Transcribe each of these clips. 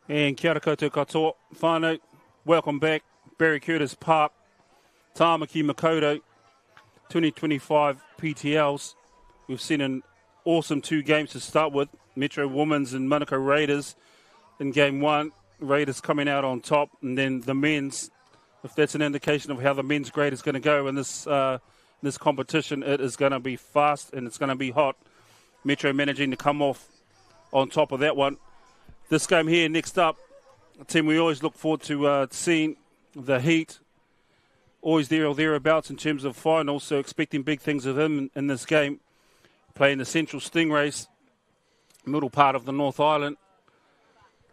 And kia ora koutou katoa, whānau, welcome back, Barry Curtis Park, Tāmaki Makoto, 2025 PTLs. We've seen an awesome 2 games to start with, Metro Women's and Manukau Raiders in game 1, Raiders coming out on top, and then the men's, if that's an indication of how the men's grade is going to go in this competition, it is going to be fast and it's going to be hot. Metro managing to come off on top of that one. This game here, next up, a team we always look forward to seeing, the Heat. Always there or thereabouts in terms of finals, so expecting big things of them in this game. Playing the Central Stingrays, middle part of the North Island.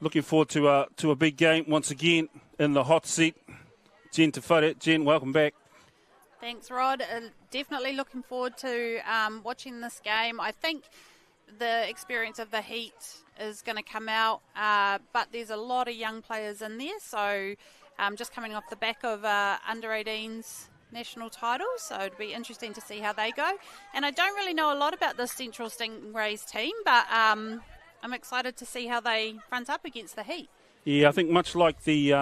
Looking forward to a big game once again in the hot seat. Jen Tawhare. Jen, welcome back. Thanks, Rod. Definitely looking forward to watching this game. I think the experience of the Heat is going to come out, but there's a lot of young players in there, so just coming off the back of under-18s national titles, so it'll be interesting to see how they go. And I don't really know a lot about the Central Stingrays team, but I'm excited to see how they front up against the Heat. Yeah, I think much like the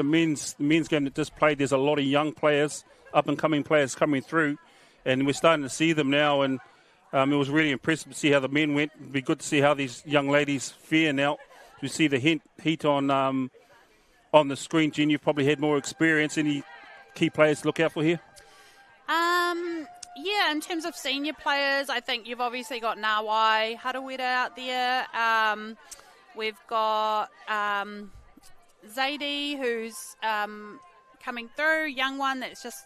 men's game that just played, there's a lot of young players, up-and-coming players coming through, and we're starting to see them now, and it was really impressive to see how the men went. It'd be good to see how these young ladies fare now. We see the Heat on the screen. Jen, you've probably had more experience. Any key players to look out for here? Yeah, in terms of senior players, I think you've obviously got Nawai Harawira out there. We've got Zadie, who's coming through, young one that's just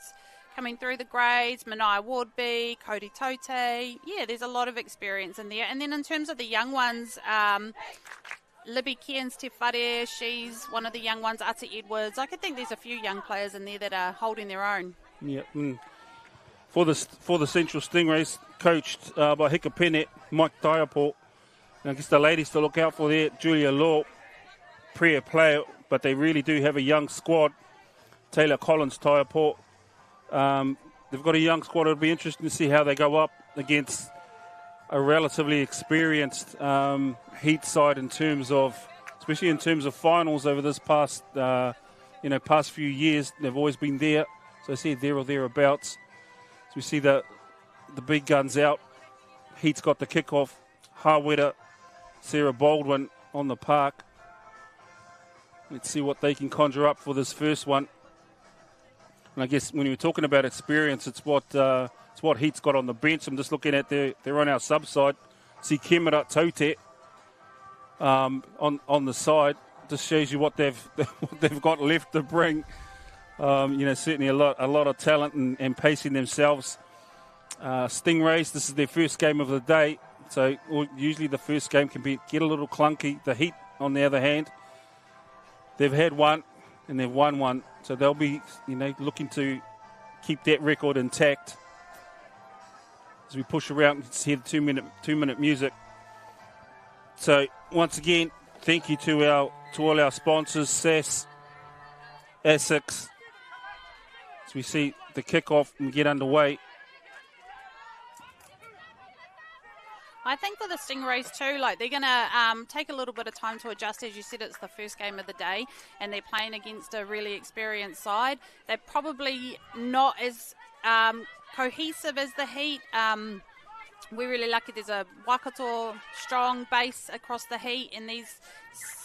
coming through the grades, Mania Wardby, Cody Tote. Yeah, there's a lot of experience in there. And then in terms of the young ones, Libby Cairns Te Whare, she's one of the young ones, Ata Edwards. I could think there's a few young players in there that are holding their own. Yeah. For the Central Stingrays, coached by Hikapene, Mike Diaport. And I guess the ladies to look out for there, Julia Law, Priya player, but they really do have a young squad. Taylor Collins, Diaport. They've got a young squad. It'll be interesting to see how they go up against a relatively experienced Heat side especially in terms of finals over this past few years. They've always been there. So I see there or thereabouts. So we see the big guns out. Heat's got the kickoff. Hawera, Sarah Baldwin on the park. Let's see what they can conjure up for this first one. And I guess when you're talking about experience, it's what Heat's got on the bench. I'm just looking at they're on our sub side. See Kemera Tote on the side. Just shows you what they've got left to bring. Certainly a lot of talent and pacing themselves. Stingrays, this is their first game of the day. So usually the first game can get a little clunky. The Heat, on the other hand, they've had one and they've won one. So they'll be, looking to keep that record intact. As we push around, you can hear the two minute music. So once again, thank you to all our sponsors, SAS, ASICS. As we see the kickoff and get underway. I think for the Stingrays too, they're going to take a little bit of time to adjust. As you said, it's the first game of the day and they're playing against a really experienced side. They're probably not as cohesive as the Heat. We're really lucky there's a Waikato strong base across the Heat, and these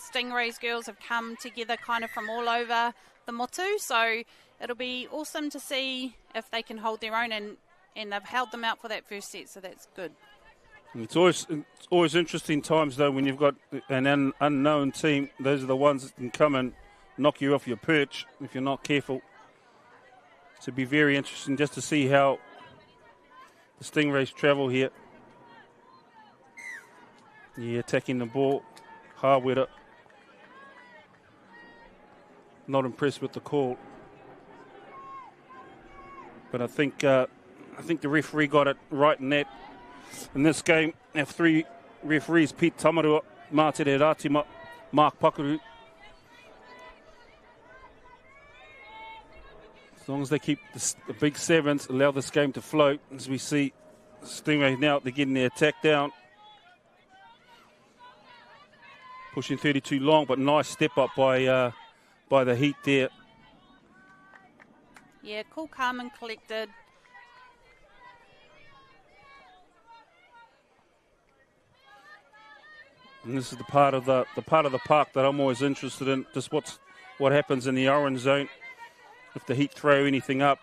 Stingrays girls have come together kind of from all over the motu. So it'll be awesome to see if they can hold their own, and they've held them out for that first set, so that's good. It's always interesting times, though, when you've got an unknown team. Those are the ones that can come and knock you off your perch if you're not careful. So it'd be very interesting just to see how the Stingrays travel here. Yeah, attacking the ball. Hawera. Not impressed with the call. But I think the referee got it right in that. In this game, we have 3 referees: Pete Tamarua, Mātere Ratima, Mark Pakaru. As long as they keep the big sevens, allow this game to flow. As we see Stingrays now, they're getting their attack down. Pushing 32 long, but nice step up by the Heat there. Yeah, cool, calm and collected. And this is the part of the park that I'm always interested in. Just what happens in the orange zone. If the Heat throw anything up,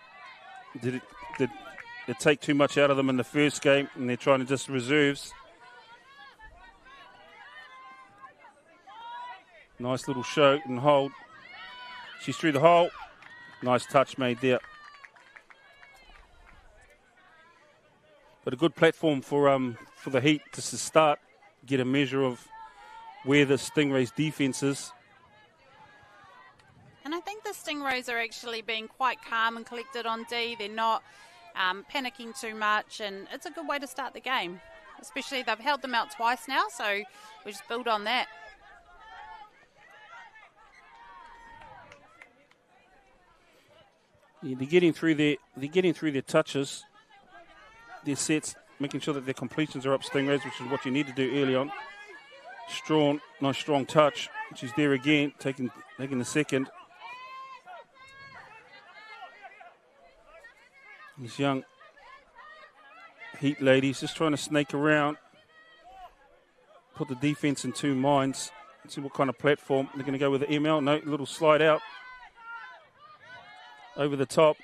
did it take too much out of them in the first game, and they're trying to just reserves. Nice little show and hold. She's through the hole. Nice touch made there. But a good platform for the Heat just to start, get a measure of where the Stingrays' defense is. And I think the Stingrays are actually being quite calm and collected on D. They're not panicking too much, and it's a good way to start the game. Especially they've held them out twice now, so we just build on that. Yeah, they're getting through their touches, their sets, making sure that their completions are up, Stingrays, which is what you need to do early on. Nice strong touch. She's there again, taking the second. These young Heat ladies just trying to snake around, put the defense in two minds, see what kind of platform. They're going to go with the ML. No, little slide out. Over the top.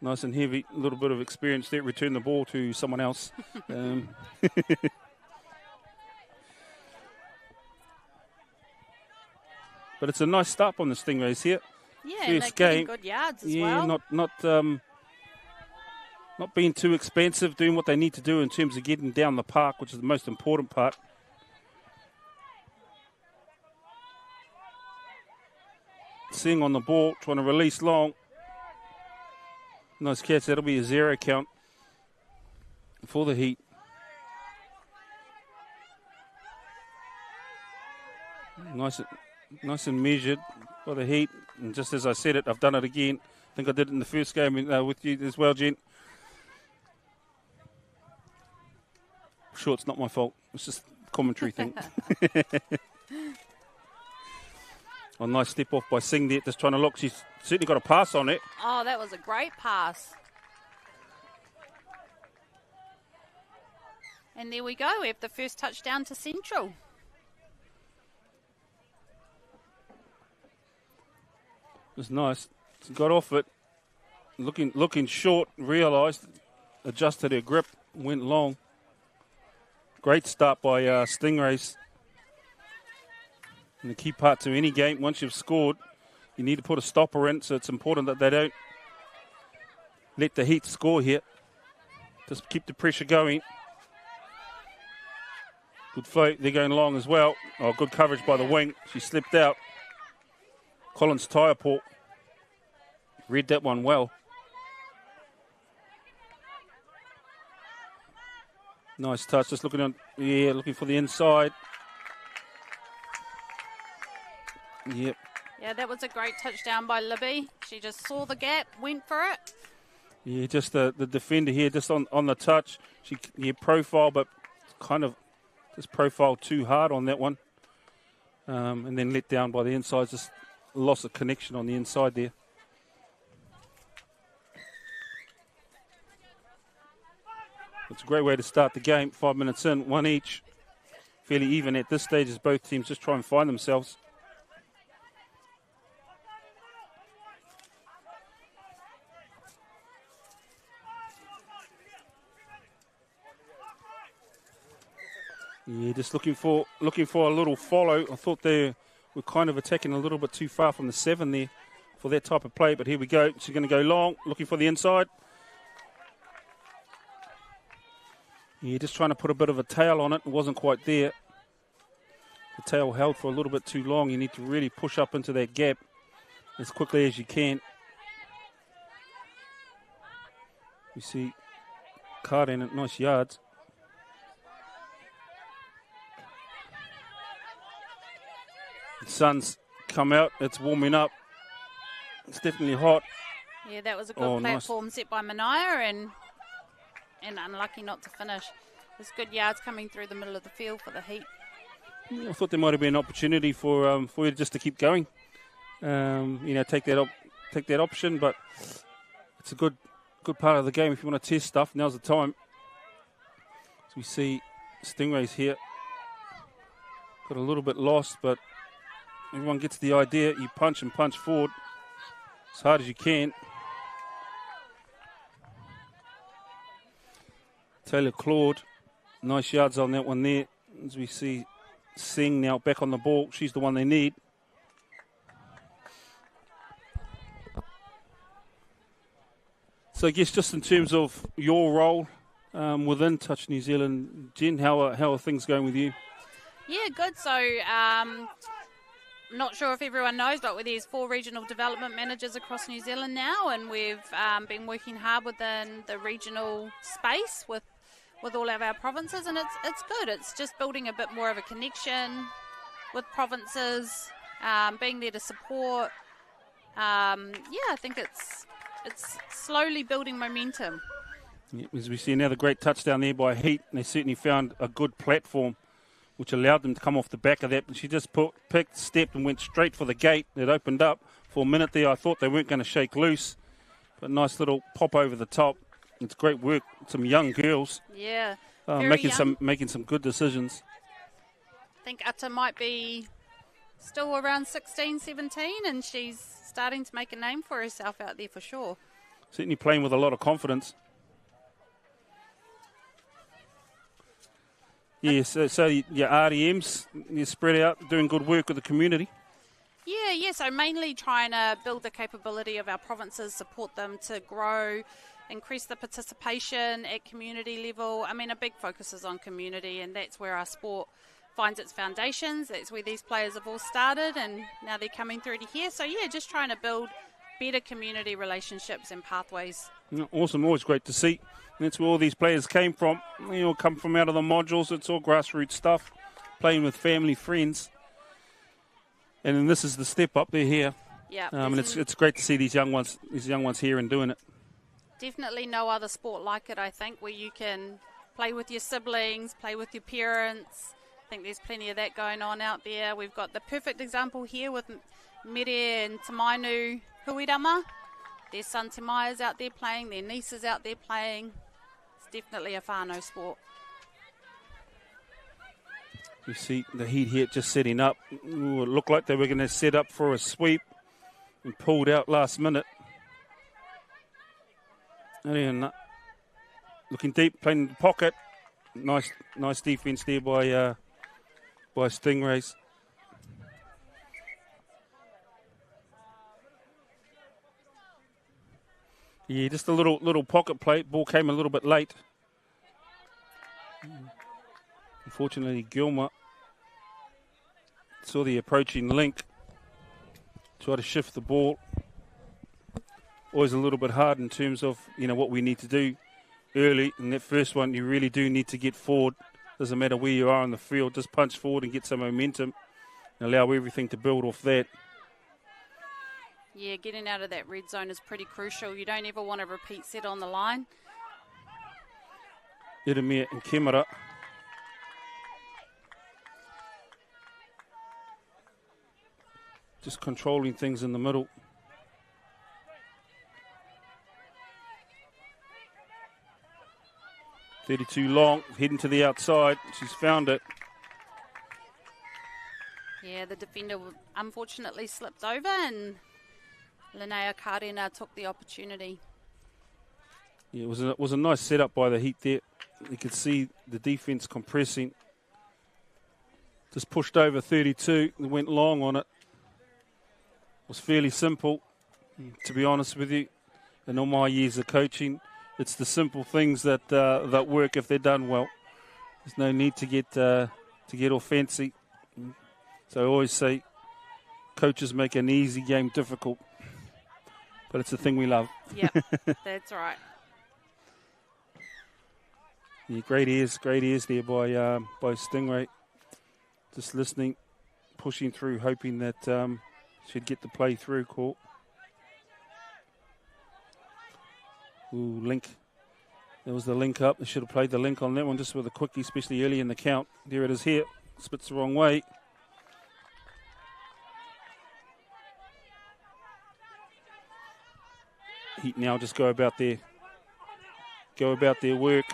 Nice and heavy, a little bit of experience there. Return the ball to someone else. But it's a nice start on the Stingrays here. Yeah, and they're getting good yards as well. Not being too expensive, doing what they need to do in terms of getting down the park, which is the most important part. Sing on the ball, trying to release long. Nice catch. That'll be a 0 count for the Heat. Nice and measured for the Heat. And just as I said it, I've done it again. I think I did it in the first game with you as well, Jen. Sure, it's not my fault. It's just a commentary thing. A nice step off by Singh there, just trying to look. She's certainly got a pass on it. Oh, that was a great pass. And there we go. We have the first touchdown to Central. It's nice. She got off it. Looking short, realised, adjusted her grip, went long. Great start by Stingrays. And the key part to any game, once you've scored, you need to put a stopper in, so it's important that they don't let the Heat score here. Just keep the pressure going. Good float, they're going long as well. Oh, good coverage by the wing. She slipped out. Collins Tyaport read that one well. Nice touch, just looking for the inside. Yep. Yeah, that was a great touchdown by Libby. She just saw the gap, went for it. Yeah, just the defender here, just on the touch. She profile, but kind of just profiled too hard on that one. And then let down by the inside, just loss of connection on the inside there. It's a great way to start the game. 5 minutes in, one each. Fairly even at this stage as both teams just try and find themselves. Yeah, just looking for a little follow. I thought they were kind of attacking a little bit too far from the 7 there for that type of play, but here we go. She's going to go long, looking for the inside. Yeah, just trying to put a bit of a tail on it. It wasn't quite there. The tail held for a little bit too long. You need to really push up into that gap as quickly as you can. You see Carden at nice yards. The sun's come out. It's warming up. It's definitely hot. Yeah, that was a good platform set by Manaya, and and unlucky not to finish. There's good yards coming through the middle of the field for the Heat. I thought there might have been an opportunity for you just to keep going. Take that option, but it's a good part of the game if you want to test stuff. Now's the time. As we see Stingrays here. Got a little bit lost, but everyone gets the idea. You punch and punch forward as hard as you can. Taylor Claude, nice yards on that one there. As we see Singh now back on the ball. She's the one they need. So I guess just in terms of your role within Touch New Zealand, Jen, how are things going with you? Yeah, good. So, I'm not sure if everyone knows, but there's 4 regional development managers across New Zealand now, and we've been working hard within the regional space with all of our provinces, and it's good. It's just building a bit more of a connection with provinces, being there to support. I think it's slowly building momentum. Yeah, as we see another great touchdown there by Heat, and they certainly found a good platform which allowed them to come off the back of that. And she just picked, stepped, and went straight for the gate. It opened up for a minute there. I thought they weren't going to shake loose, but nice little pop over the top. It's great work. Some young girls, yeah, making some good decisions. I think Atta might be still around 16, 17, and she's starting to make a name for herself out there for sure. Certainly playing with a lot of confidence. Yes, so your RDMs, you're spread out, doing good work with the community. Yeah, so mainly trying to build the capability of our provinces, support them to grow, increase the participation at community level. I mean, a big focus is on community, and that's where our sport finds its foundations. That's where these players have all started, and now they're coming through to here. So, yeah, just trying to build better community relationships and pathways. Awesome, always great to see. That's where all these players came from. They all come from out of the modules. It's all grassroots stuff, playing with family, friends. And then this is the step up. They're here. Yeah, and it's great to see these young ones here and doing it. Definitely no other sport like it, I think, where you can play with your siblings, play with your parents. I think there's plenty of that going on out there. We've got the perfect example here with Mere and Tamainu Huirama. Their son Tamaya's out there playing, their niece is out there playing. It's definitely a whānau sport. You see the Heat here just setting up. Ooh, it looked like they were going to set up for a sweep and pulled out last minute. And looking deep, playing in the pocket. Nice defense there by Stingrays. Yeah, just a little pocket play. Ball came a little bit late. Unfortunately, Gilmer saw the approaching link. Try to shift the ball. Always a little bit hard in terms of, what we need to do early. In that first one, you really do need to get forward. Doesn't matter where you are on the field. Just punch forward and get some momentum and allow everything to build off that. Yeah, getting out of that red zone is pretty crucial. You don't ever want to repeat set on the line. Iremia and Kemara. Just controlling things in the middle. .32 long, heading to the outside. She's found it. Yeah, the defender unfortunately slipped over, and Linnea Karina took the opportunity. Yeah, it was a nice setup by the Heat there. You could see the defence compressing. Just pushed over 32 and went long on it. It was fairly simple, to be honest with you. In all my years of coaching, it's the simple things that work if they're done well. There's no need to get all fancy. So I always say, coaches make an easy game difficult, but it's the thing we love. Yep, that's right. Yeah, great ears there by Stingray. Just listening, pushing through, hoping that she'd get the play through call. Ooh, link There was the link up. They should have played the link on that one just with a quickie, especially early in the count. There it is here. Spits the wrong way. Heat now just go about their work.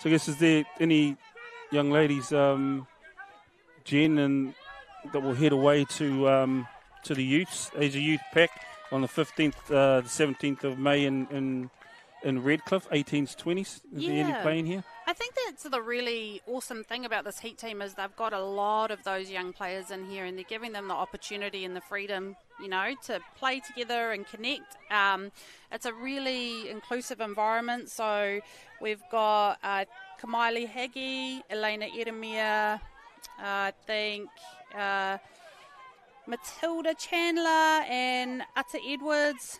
So I guess, is there any young ladies, Jen, and that will head away to the youths, Asia Youth Pack on the 15th, the 17th of May in Redcliffe, 18s, 20s? Is there any playing here? I think that's the really awesome thing about this Heat team is they've got a lot of those young players in here and they're giving them the opportunity and the freedom, to play together and connect. It's a really inclusive environment. So we've got Kamaili Hagi, Elena Eremia, I think Matilda Chandler and Ata Edwards,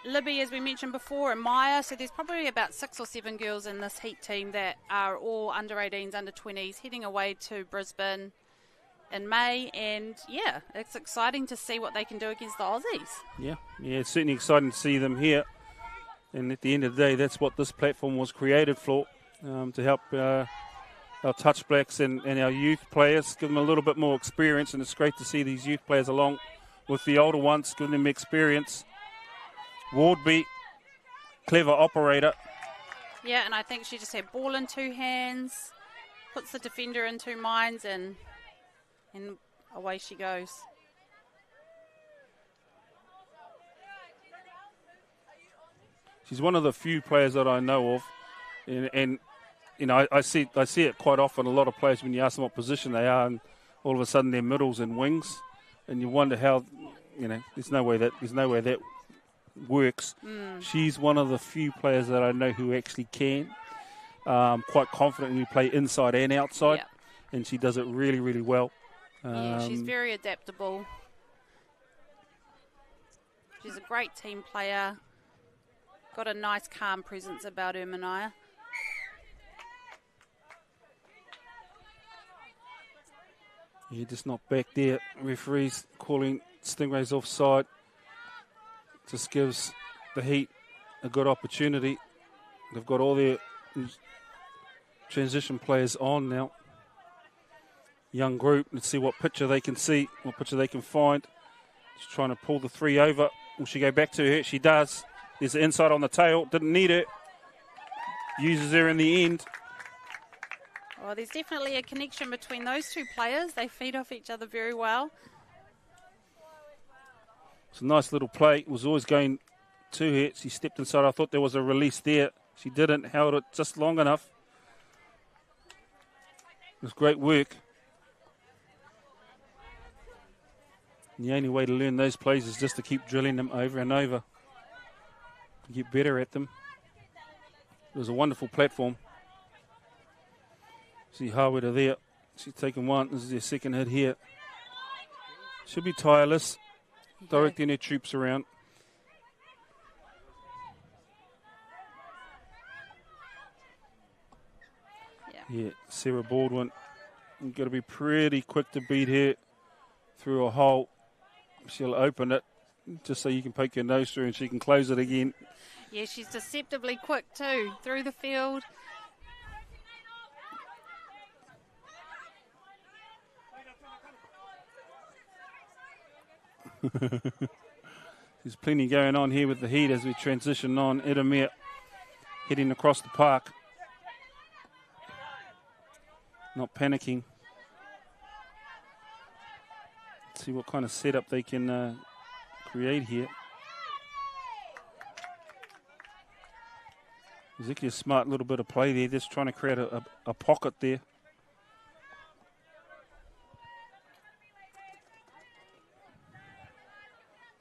Libby, as we mentioned before, and Maya. So there's probably about 6 or 7 girls in this Heat team that are all under 18s, under 20s, heading away to Brisbane in May. And, yeah, it's exciting to see what they can do against the Aussies. Yeah, it's certainly exciting to see them here. And at the end of the day, that's what this platform was created for, to help our touch blacks and our youth players, give them a little bit more experience. And it's great to see these youth players along with the older ones, giving them experience. Wardby, clever operator. Yeah, and I think she just had ball in 2 hands, puts the defender in 2 minds, and away she goes. She's one of the few players that I know of, and I see it quite often. A lot of players, when you ask them what position they are, and all of a sudden they're middles and wings, and you wonder how, there's no way that works. She's one of the few players that I know who actually can quite confidently play inside and outside, and she does it really, really well. She's very adaptable. She's a great team player. Got a nice calm presence about her, Mania. Yeah, just not back there. Referees calling Stingrays offside. Just gives the Heat a good opportunity. They've got all their transition players on now. Young group. Let's see what picture they can see, what picture they can find. Just trying to pull the 3 over. Will she go back to her? She does. There's the inside on the tail. Didn't need it. Uses her in the end. Well, there's definitely a connection between those 2 players. They feed off each other very well. It's a nice little play. It was always going to her. She stepped inside. I thought there was a release there. She didn't. Held it just long enough. It was great work. And the only way to learn those plays is just to keep drilling them over and over. To get better at them. It was a wonderful platform. See Harwood there. She's taken one. This is their second hit here. Should be tireless. Directing their troops around. Yeah, Sarah Baldwin. You've got to be pretty quick to beat her through a hole. She'll open it just so you can poke your nose through and she can close it again. Yeah, she's deceptively quick too, through the field. There's plenty going on here with the Heat as we transition on. Edamir heading across the park. Not panicking. Let's see what kind of setup they can create here. Exactly a smart little bit of play there, just trying to create a pocket there.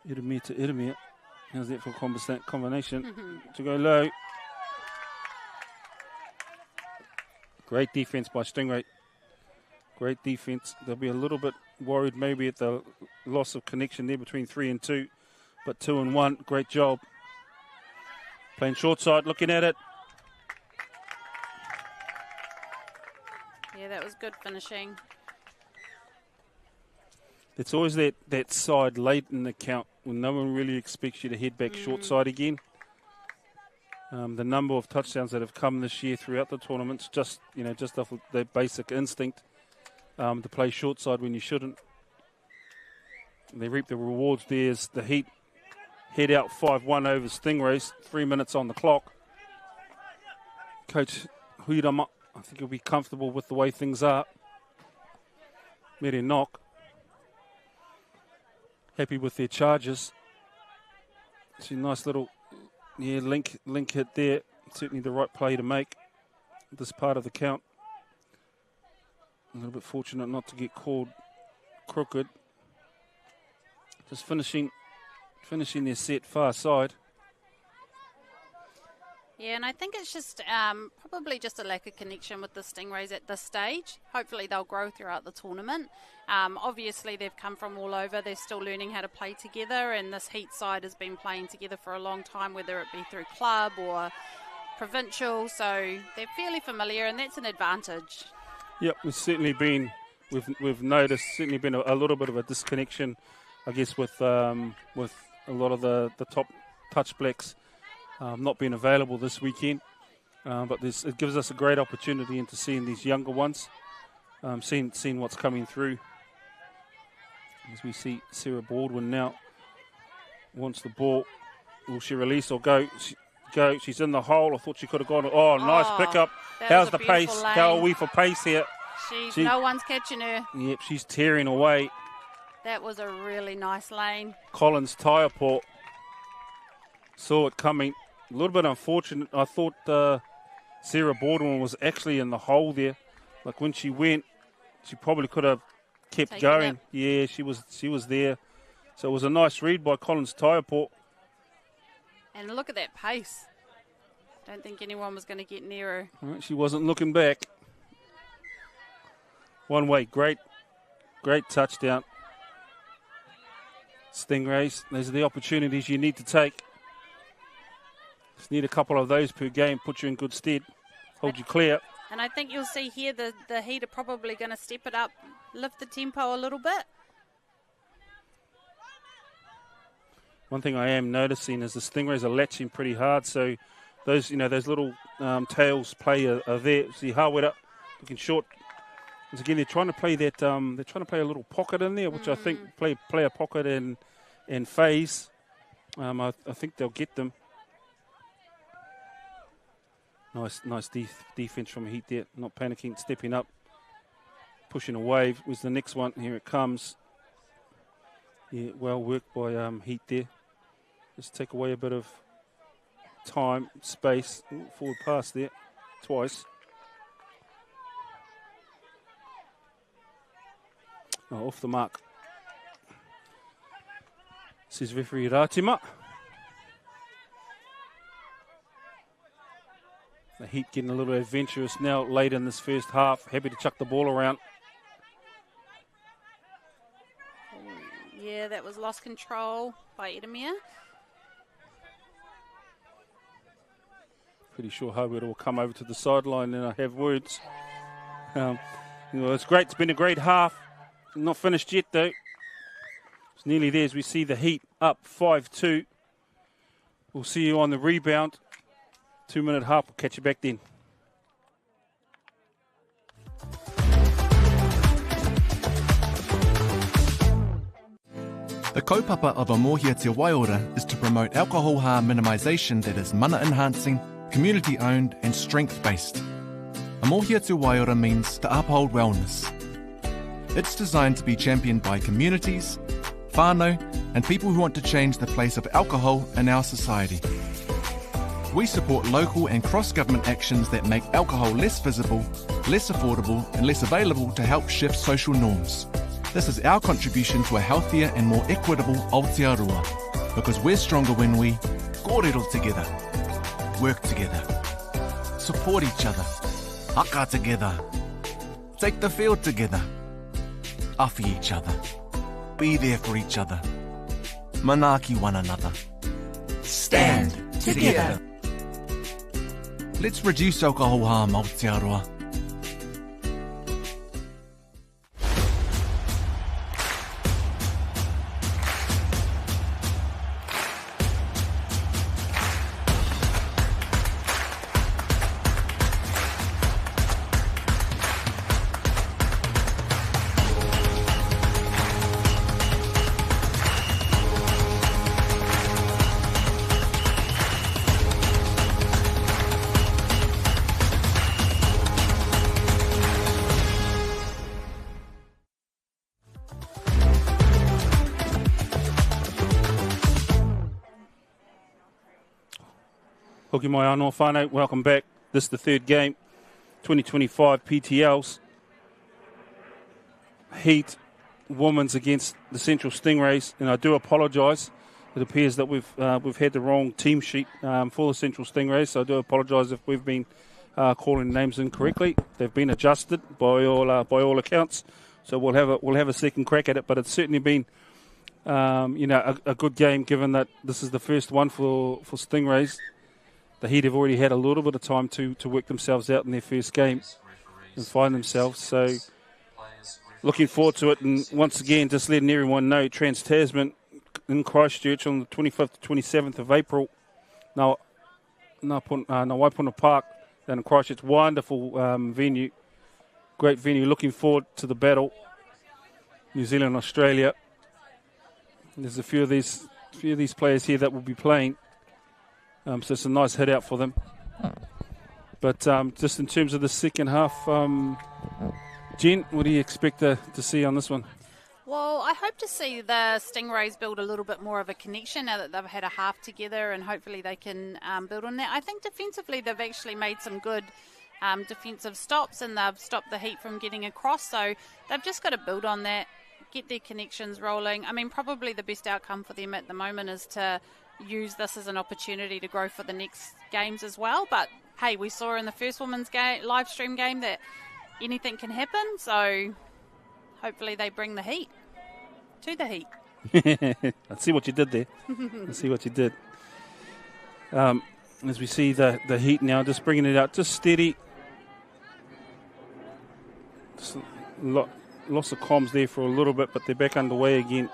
Edamir to Edamir. How's that for a combination? To go low. Great defense by Stingray. Great defense. They'll be a little bit worried maybe at the loss of connection there between 3 and 2. But 2 and 1, great job. Playing short side, looking at it. Yeah, that was good finishing. It's always that side late in the count when no one really expects you to head back short side again. The number of touchdowns that have come this year throughout the tournaments, just off of the basic instinct to play short side when you shouldn't. They reap the rewards there as the Heat head out 5-1 over Stingrays, 3 minutes on the clock. Coach Huirama, I think he'll be comfortable with the way things are. Mere knock. Happy with their charges. It's a nice little link hit there. Certainly the right play to make at this part of the count. A little bit fortunate not to get called crooked. Just finishing their set far side. Yeah, and I think it's just probably just a lack of connection with the Stingrays at this stage. Hopefully they'll grow throughout the tournament. Obviously they've come from all over. They're still learning how to play together, and this Heat side has been playing together for a long time, whether it be through club or provincial. So they're fairly familiar, and that's an advantage. Yep, we've noticed certainly been a little bit of a disconnection, I guess, with a lot of the top touch blacks not being available this weekend. But it gives us a great opportunity into seeing these younger ones, seeing what's coming through. As we see Sarah Baldwin now wants the ball. Will she release or go? She's in the hole. I thought she could have gone. Oh, nice pickup. How's the pace? Lane. How are we for pace here? No one's catching her. Yep, she's tearing away. That was a really nice lane. Collins Tyaport saw it coming. A little bit unfortunate. I thought Sarah Baldwin was actually in the hole there. Like when she went, she probably could have kept going. Yeah, she was there. So it was a nice read by Collins Tyaport. And look at that pace. Don't think anyone was going to get near her. Right, she wasn't looking back. One way, great touchdown. Stingrays, those are the opportunities you need to take. Just need a couple of those per game, put you in good stead, hold you clear. And I think you'll see here the Heat are probably going to step it up, lift the tempo a little bit. One thing I am noticing is the Stingrays are latching pretty hard, so those little tails play are there. See Harweda looking short. Once again, they're trying to play that. They're trying to play a little pocket in there, which I think play a pocket and phase. I think they'll get them. Nice defense from Heat there. Not panicking, stepping up, pushing a wave. Was the next one? Here it comes. Yeah, well worked by Heat there. Just take away a bit of time, space. Ooh, forward pass there, twice. Oh, off the mark. Says referee Ratima. The Heat getting a little adventurous now late in this first half. Happy to chuck the ball around. Yeah, that was lost control by Edemir. Pretty sure Hobart will come over to the sideline and I have words. It's great. It's been a great half. Not finished yet, though. It's nearly there as we see the Heat up 5-2. We'll see you on the rebound. 2-minute half. We'll catch you back then. The kaupapa of a Mōhia Te Waiora is to promote alcohol harm minimisation that is mana enhancing, community owned and strength based. A Mōhia Te Waiora means to uphold wellness. It's designed to be championed by communities, whānau and people who want to change the place of alcohol in our society. We support local and cross-government actions that make alcohol less visible, less affordable and less available to help shift social norms. This is our contribution to a healthier and more equitable Aotearoa, because we're stronger when we kōrero together, work together, support each other, haka together, take the field together, awhi each other, be there for each other, manaaki one another, stand together. Let's reduce alcohol harm, Aotearoa. Hoki mai anō whānau, welcome back. This is the third game, 2025 PTLs. Heat Women's against the Central Stingrays, and I do apologise. It appears that we've had the wrong team sheet for the Central Stingrays, so I do apologise if we've been calling names incorrectly. They've been adjusted by all accounts, so we'll have a second crack at it. But it's certainly been a good game, given that this is the first one for Stingrays. The Heat have already had a little bit of time to work themselves out in their first game and find themselves. So looking forward to it. And once again, just letting everyone know, Trans-Tasman in Christchurch on the 25th to 27th of April. Now Waipuna Park down in Christchurch. Wonderful venue. Great venue. Looking forward to the battle. New Zealand, Australia. There's a few of these players here that will be playing. So it's a nice hit out for them. But just in terms of the second half, Jen, what do you expect to see on this one? Well, I hope to see the Stingrays build a little bit more of a connection now that they've had a half together, and hopefully they can build on that. I think defensively they've actually made some good defensive stops, and they've stopped the Heat from getting across. So they've just got to build on that, get their connections rolling. I mean, probably the best outcome for them at the moment is to use this as an opportunity to grow for the next games as well. But hey, we saw in the first women's live stream game that anything can happen. So hopefully they bring the Heat to the Heat. I see what you did there. I see what you did. As we see the Heat now, just bringing it out, just steady. Just loss of comms there for a little bit, but they're back underway again.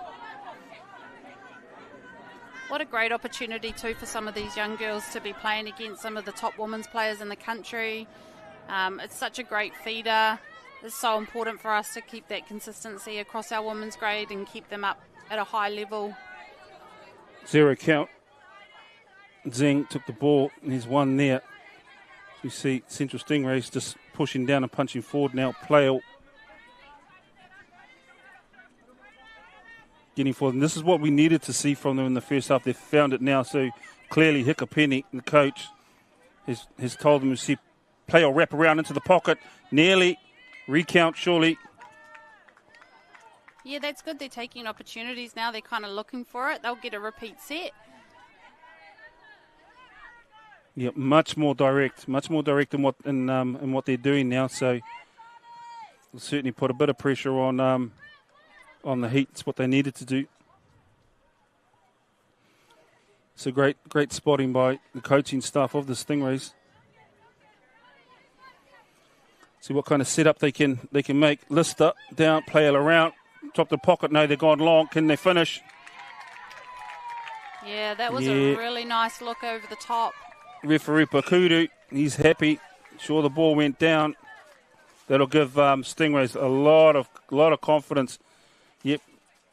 What a great opportunity too for some of these young girls to be playing against some of the top women's players in the country. It's such a great feeder. It's so important for us to keep that consistency across our women's grade and keep them up at a high level. 0 count. Zeng took the ball and he's one there. We see Central Stingrays just pushing down and punching forward now. Player getting forward. And this is what we needed to see from them in the first half. They've found it now. So clearly Hikapeni, the coach, has told them to see play or wrap around into the pocket. Nearly. Recount, surely. Yeah, that's good. They're taking opportunities now. They're kind of looking for it. They'll get a repeat set. Yeah, much more direct in what they're doing now. So it'll certainly put a bit of pressure on the Heat. It's what they needed to do. So great spotting by the coaching staff of the Stingrays. See what kind of setup they can make. Lister down, play it around, top the pocket. No, they're gone long. Can they finish? Yeah, that was a really nice look over the top. Referee Pakudu, he's happy. Sure, the ball went down. That'll give Stingrays a lot of confidence. Yep,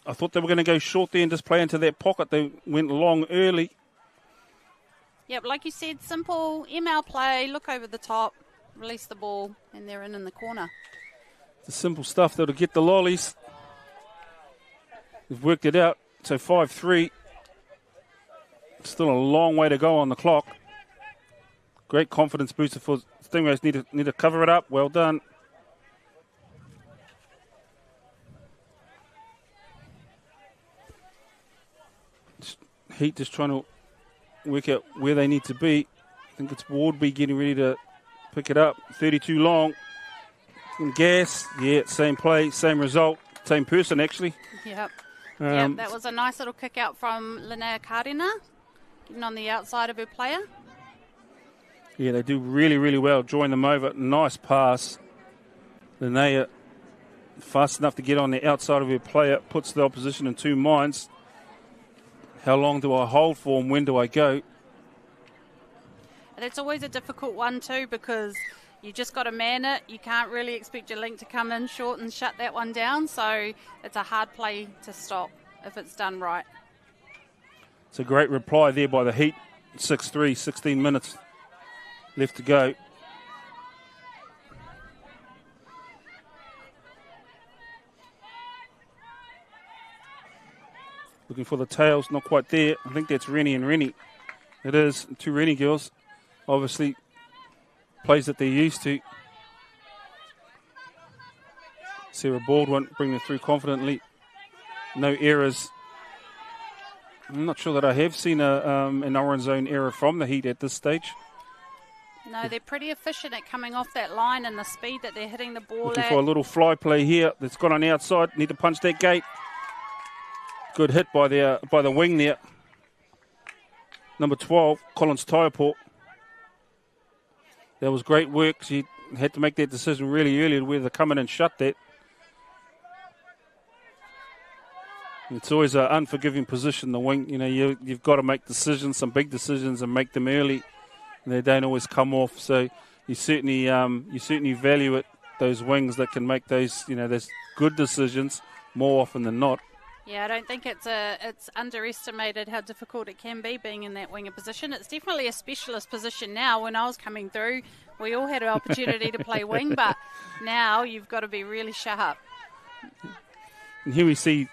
I thought they were going to go short there and just play into that pocket. They went long early. Yep, like you said, simple ML play. Look over the top. Release the ball, and they're in the corner. The simple stuff that'll get the lollies. They've worked it out. So 5-3. Still a long way to go on the clock. Great confidence booster for Stingrays. Need to cover it up. Well done. Heat just trying to work out where they need to be. I think it's Wardby getting ready to pick it up. 32 long. Gas. Yeah, same play, same result, same person actually. Yep. Yep, that was a nice little kick out from Linnea Karina, getting on the outside of her player. Yeah, they do really, really well, drawing them over. Nice pass. Linnea, fast enough to get on the outside of her player, puts the opposition in two minds. How long do I hold for and when do I go? And it's always a difficult one too, because you just got to man it. You can't really expect your link to come in short and shut that one down. So it's a hard play to stop if it's done right. It's a great reply there by the Heat. 6-3, 16 minutes left to go. Looking for the tails, not quite there. I think that's Rennie and Rennie. It is, two Rennie girls. obviously plays that they're used to. Sarah Baldwin bringing it through confidently. No errors. I'm not sure that I have seen an orange zone error from the Heat at this stage. No, they're pretty efficient at coming off that line and the speed that they're hitting the ball Looking at. for a little fly play here. That's gone on the outside. Need to punch that gate. Good hit by the wing there. Number 12, Collins Tyaport. That was great work. She had to make that decision really early whether to come in and shut that. It's always an unforgiving position, the wing. You know, you've got to make decisions, some big decisions, and make them early. And they don't always come off. So you certainly value it, those wings that can make those good decisions more often than not. Yeah, I don't think it's underestimated how difficult it can be being in that winger position. It's definitely a specialist position now. When I was coming through, we all had an opportunity to play wing, but now you've got to be really sharp. And here we see,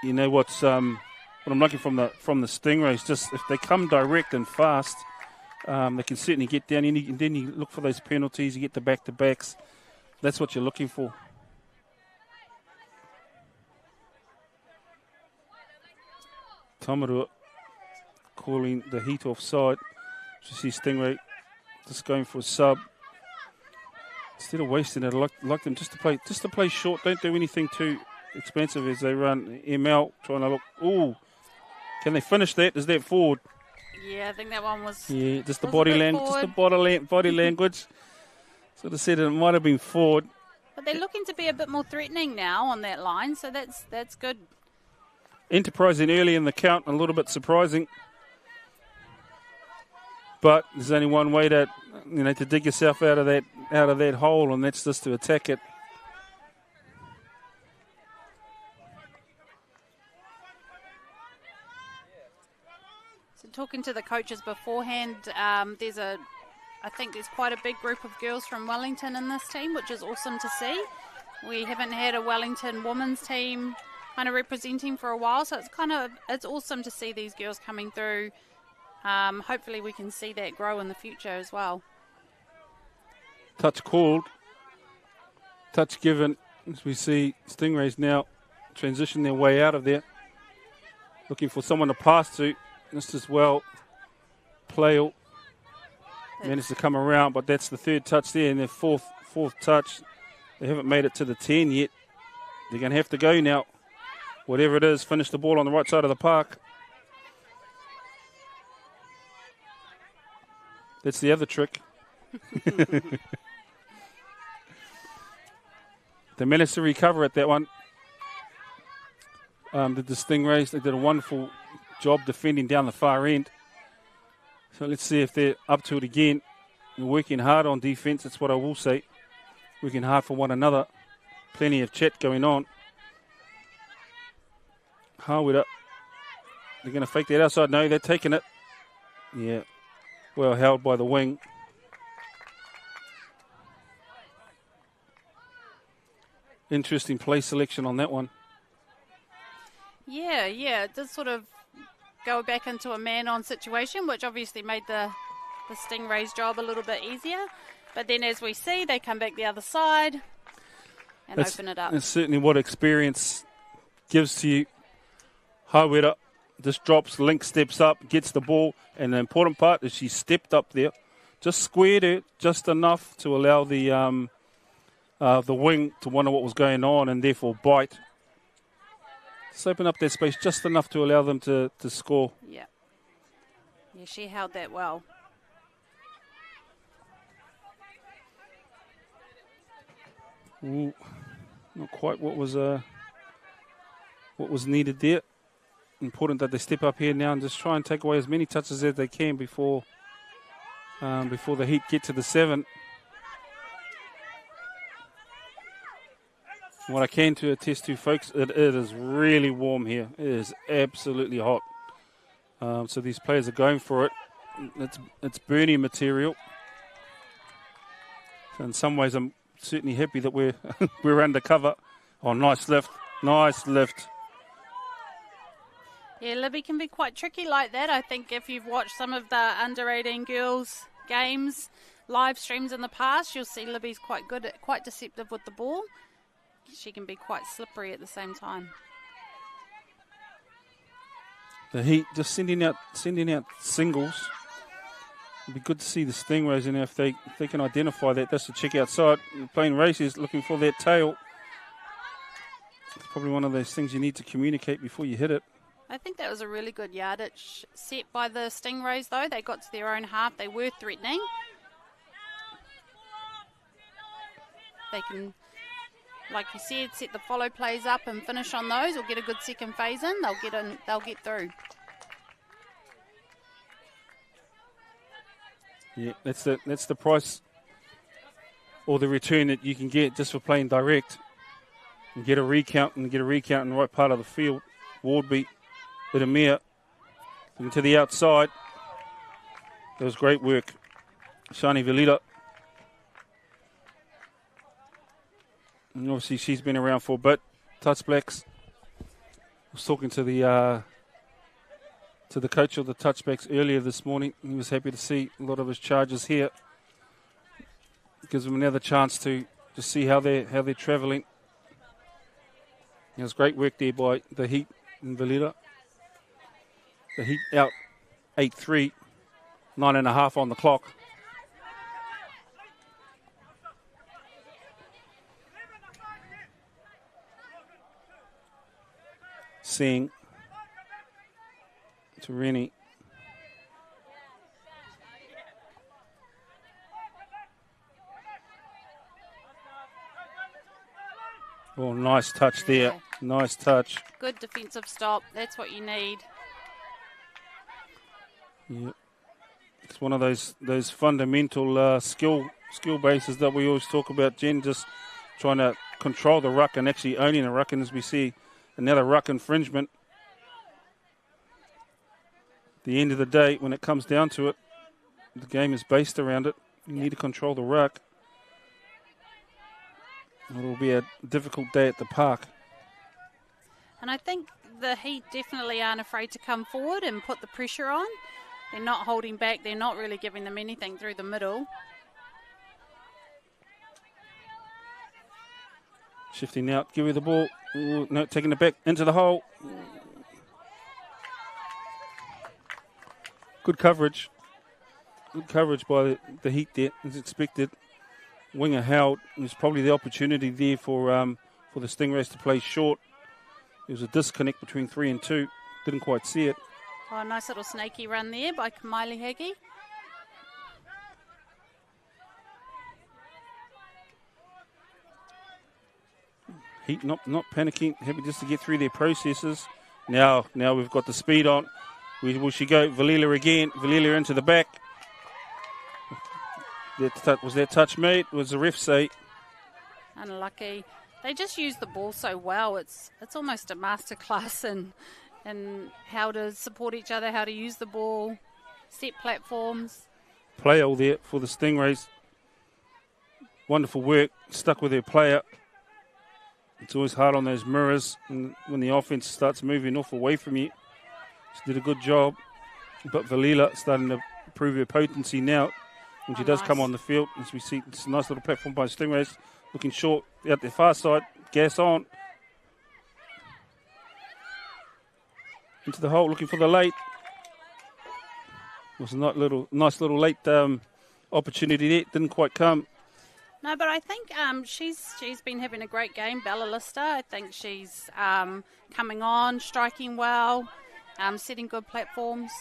what I'm looking from the Stingrays. Just if they come direct and fast, they can certainly get down. And then you look for those penalties. You get the back-to-backs. That's what you're looking for. Tamaru calling the Heat offside. You see Stingray just going for a sub. Instead of wasting it, I like them just to play short. Don't do anything too expensive as they run ML, trying to look. Ooh, can they finish that? Is that forward? Yeah, I think that one was. Yeah, just the body language. Sort of said it might have been forward. But they're looking to be a bit more threatening now on that line, so that's good. Enterprising early in the count, a little bit surprising. But there's only one way to dig yourself out of that hole, and that's just to attack it. So talking to the coaches beforehand, I think there's quite a big group of girls from Wellington in this team, which is awesome to see. We haven't had a Wellington women's team kind of representing for a while, so it's awesome to see these girls coming through. Hopefully we can see that grow in the future as well. Touch called. Touch given. As we see Stingrays now transition their way out of there. Looking for someone to pass to. Just as well. Playle managed to come around, but that's the third touch there and their fourth touch. They haven't made it to the 10 yet. They're going to have to go now. Whatever it is, finish the ball on the right side of the park. That's the other trick. They managed to recover at that one. The Stingrays, they did a wonderful job defending down the far end. So let's see if they're up to it again. They're working hard on defense, that's what I will say. Working hard for one another. Plenty of chat going on. Harwood up. They're going to fake that outside. No, they're taking it. Yeah. Well held by the wing. Interesting play selection on that one. Yeah. It does sort of go back into a man-on situation, which obviously made the Stingrays' job a little bit easier. But then as we see, they come back the other side and open it up. That's certainly what experience gives to you. Harwood up. Just drops, Link steps up, gets the ball, and the important part is she stepped up there, just squared it just enough to allow the wing to wonder what was going on and therefore bite. Just open up that space just enough to allow them to score. Yeah, she held that well. Ooh, not quite what was needed there. Important that they step up here now and just try and take away as many touches as they can before the Heat get to the 7. What I can to attest to, folks, it is really warm here. It is absolutely hot. So these players are going for it. It's burning material. So in some ways, I'm certainly happy that we're undercover. Oh, nice lift. Yeah, Libby can be quite tricky like that. I think if you've watched some of the under 18 girls games, live streams in the past, you'll see Libby's quite good, quite deceptive with the ball. She can be quite slippery at the same time. The Heat just sending out singles. It'd be good to see the Stingrays in there if they can identify that. That's the check outside. Playing races, looking for that tail. It's probably one of those things you need to communicate before you hit it. I think that was a really good yardage set by the Stingrays, though. They got to their own half. They were threatening. They can, like you said, set the follow plays up and finish on those, or get a good second phase in. They'll get in. They'll get through. Yeah, that's the price or the return that you can get just for playing direct. And get a recount in the right part of the field. Wardbeat, Idemir, looking to the outside. That was great work. Shani Velita. And obviously she's been around for a bit. Touch Blacks. I was talking to the coach of the touchbacks earlier this morning. He was happy to see a lot of his charges here. Gives them another chance to see how they're travelling. It was great work there by the Heat and Velita. The Heat out 8-3, 9.5 on the clock. Singh to Rennie. Oh, nice touch there. Nice touch. Good defensive stop. That's what you need. Yeah. It's one of those fundamental skill bases that we always talk about, Jen, just trying to control the ruck and actually owning the ruck. And as we see another ruck infringement, at the end of the day, when it comes down to it, the game is based around it. You need to control the ruck. It'll be a difficult day at the park. And I think the Heat definitely aren't afraid to come forward and put the pressure on. They're not holding back. They're not really giving them anything through the middle. Shifting out, give her the ball. Ooh, no, taking it back into the hole. Good coverage. Good coverage by the Heat there, as expected. Winger held. There's probably the opportunity there for the Stingrays to play short. There was a disconnect between 3 and 2. Didn't quite see it. Oh, a nice little snaky run there by Kamaili Hagi. Heat not panicking, happy just to get through their processes. Now we've got the speed on. Will she go? Valila again. Valila into the back. Was that touch made? Was the ref say? Unlucky. They just use the ball so well. It's almost a masterclass in how to support each other, how to use the ball, set platforms. Play all there for the Stingrays. Wonderful work. Stuck with their player. It's always hard on those mirrors when the offense starts moving off away from you. She did a good job. But Valila starting to prove her potency now. When she does nice. Come on the field, as we see, it's a nice little platform by Stingrays. Looking short out the far side. Gas on. Into the hole, looking for the late. It was a nice little late opportunity there. Didn't quite come. No, but I think she's been having a great game, Bella Lister. I think she's coming on, striking well, setting good platforms.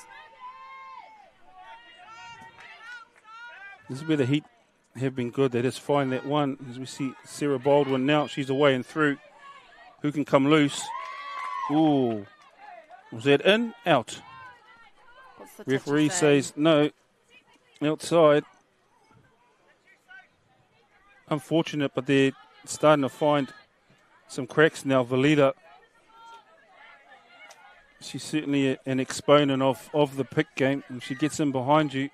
This is where the Heat have been good. They just find that one. As we see Sarah Baldwin now, she's away and through. Who can come loose? Ooh. Was that in? Out. What's the Referee touch says no. Outside. Unfortunate, but they're starting to find some cracks now. Valida, she's certainly an exponent of the pick game. When she gets in behind you,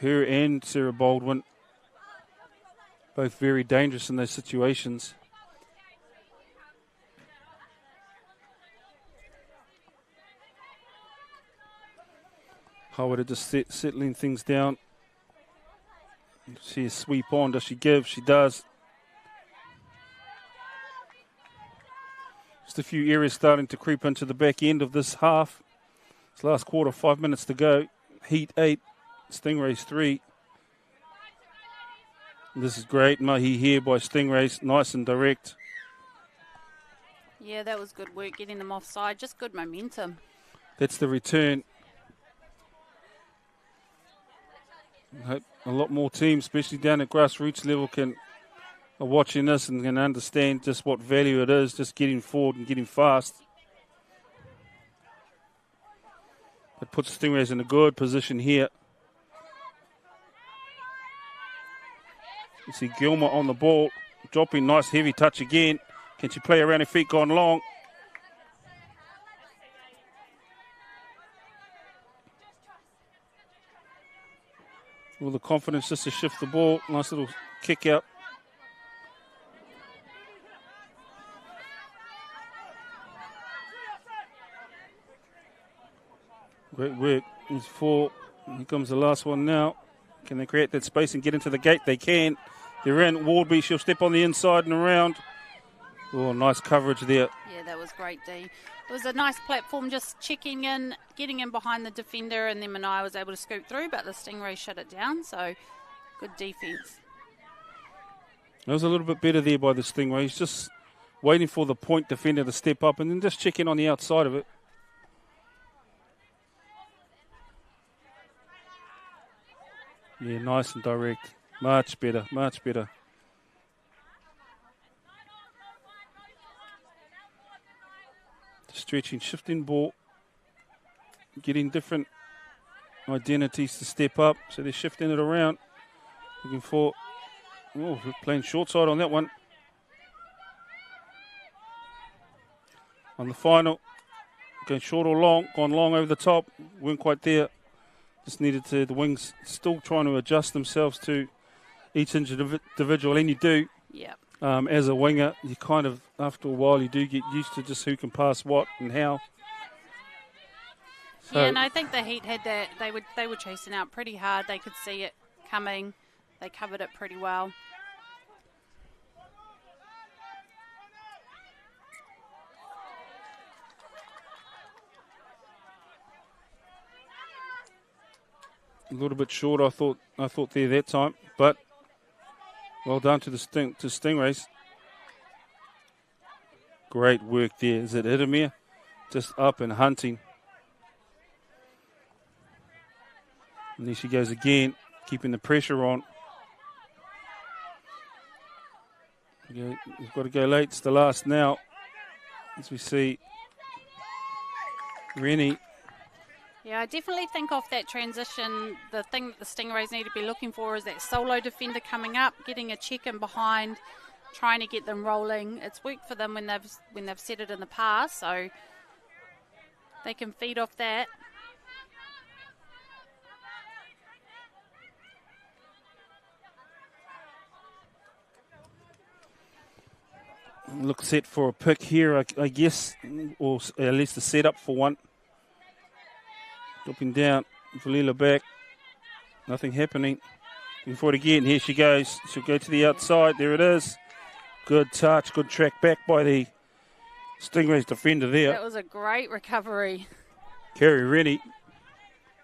her and Sarah Baldwin, both very dangerous in those situations. Howard just settling things down. She sweep on. Does she give? She does. Just a few areas starting to creep into the back end of this half. It's last quarter, 5 minutes to go. Heat 8, Stingrays 3. This is great. Mahi here by Stingrays. Nice and direct. Yeah, that was good work getting them offside. Just good momentum. That's the return. I hope a lot more teams, especially down at grassroots level, are watching this and can understand just what value it is, just getting forward and getting fast. It puts Stingrays in a good position here. You see Gilmer on the ball, dropping, nice heavy touch again. Can she play around her feet, gone long? All the confidence just to shift the ball. Nice little kick out. Great work. There's 4. Here comes the last one now. Can they create that space and get into the gate? They can. They're in. Wardby, she'll step on the inside and around. Oh, nice coverage there. Yeah, that was great, Dee. It was a nice platform, just checking in, getting in behind the defender, and then Manai was able to scoop through, but the Stingrays shut it down, so good defence. It was a little bit better there by the Stingrays, just waiting for the point defender to step up and then just check in on the outside of it. Yeah, nice and direct. Much better, much better. Stretching, shifting ball, getting different identities to step up. So they're shifting it around, looking for. Oh, we're playing short side on that one. On the final, going short or long, gone long over the top, weren't quite there. Just needed to. The wings still trying to adjust themselves to each individual, and you do. Yeah. As a winger, you kind of, after a while, you do get used to just who can pass what and how. So, yeah, and I think the Heat had that. They were chasing out pretty hard. They could see it coming. They covered it pretty well. a little bit short, I thought there that time, but well done to the Stingrays. Great work there. Is it Idemir? Just up and hunting. And there she goes again, keeping the pressure on. We've got to go late. It's the last now. As we see Rennie. Yeah, I definitely think off that transition, the thing that the Stingrays need to be looking for is that solo defender coming up, getting a check in behind, trying to get them rolling. It's worked for them when they've said it in the past, so they can feed off that. Look set for a pick here, I guess, or at least a setup for one. Dropping down, Valila back. Nothing happening. Looking for it again. Here she goes. She'll go to the outside. There it is. Good touch, good track back by the Stingrays defender there. That was a great recovery. Kerry Rennie.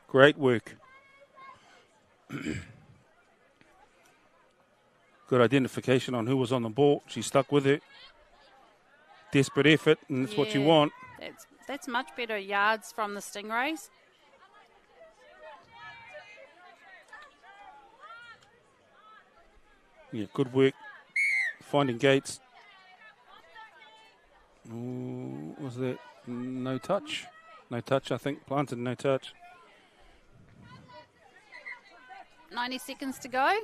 Great work. Good identification on who was on the ball. She stuck with it. Desperate effort, and that's what you want. That's much better yards from the Stingrays. Yeah, good work. Finding Gates. Ooh, was that no touch? No touch, I think. Planted, no touch. 90 seconds to go.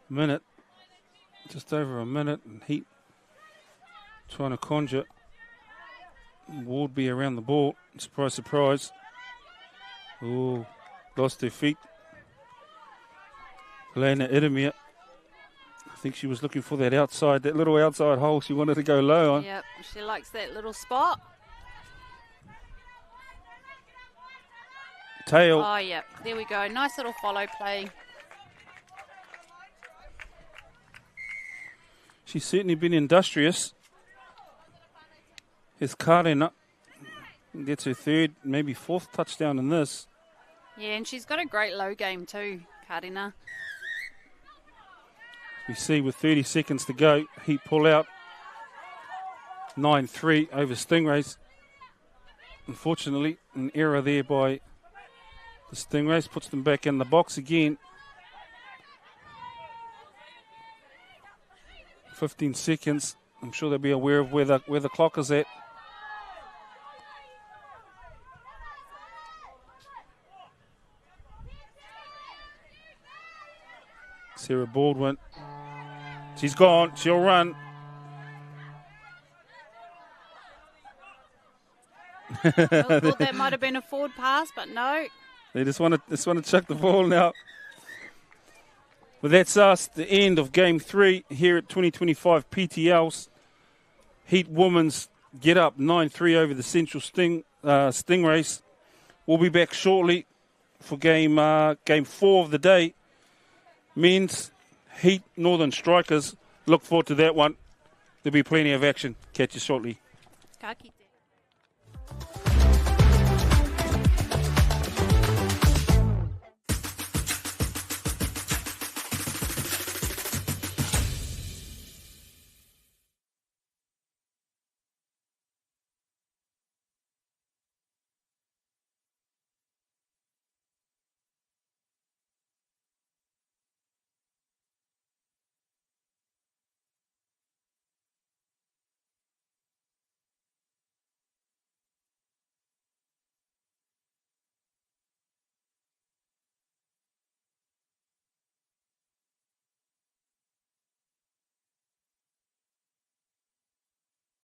Minute. Just over a minute, and Heat trying to conjure Wardby around the ball. Surprise, surprise. Ooh, Lost her feet. Helena Idemir. I think she was looking for that little outside hole she wanted to go low on. Yep, she likes that little spot. Tail. Oh, yep, there we go. Nice little follow play. She's certainly been industrious. Here's Karina. Gets her third, maybe fourth touchdown in this. Yeah, and she's got a great low game too, Karina. We see with 30 seconds to go, Heat pull out 9-3 over Stingrays. Unfortunately, an error there by the Stingrays puts them back in the box again. 15 seconds. I'm sure they'll be aware of where the clock is at. Sarah Baldwin. She's gone. She'll run. I thought that might have been a forward pass, but no. They just want to chuck the ball now. But that's us, the end of Game 3 here at 2025 PTLs. Heat Women's get up 9-3 over the Central Stingrays. We'll be back shortly for Game 4 of the day. Men's Heat Northern Strikers. Look forward to that one. There'll be plenty of action. Catch you shortly. Ka kite.